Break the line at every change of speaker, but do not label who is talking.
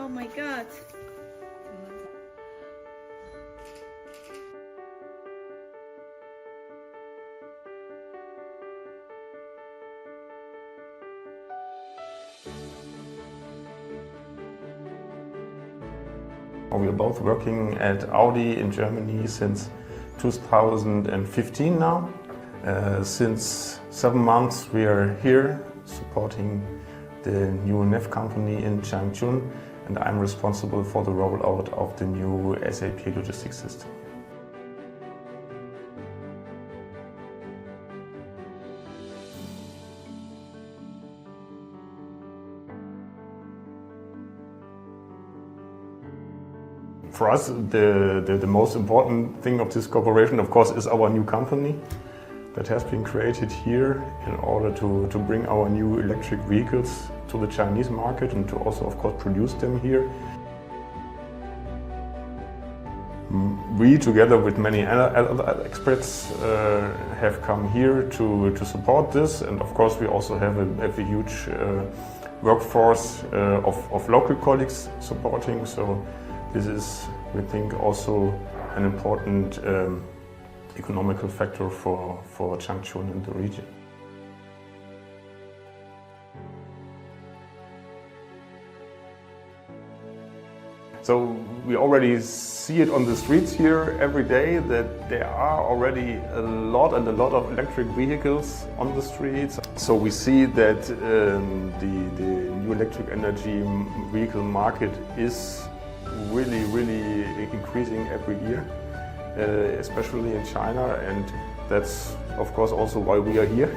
Oh my God.
We are both working at Audi in Germany since 2015 now. Since 7 months we are here supporting the new NEF company in Changchun, and I'm responsible for the rollout of the new SAP logistics system. For us, the most important thing of this cooperation, of course, is our new company that has been created here in order to bring our new electric vehicles to the Chinese market and to also, of course, produce them here. We, together with many other experts, have come here to support this, and of course we also have a huge workforce of local colleagues supporting. So this is, we think, also an important economical factor for Changchun and the region. So we already see it on the streets here every day that there are already a lot of electric vehicles on the streets. So we see that the new electric energy vehicle market is really increasing every year, especially in China, and that's of course also why we are here.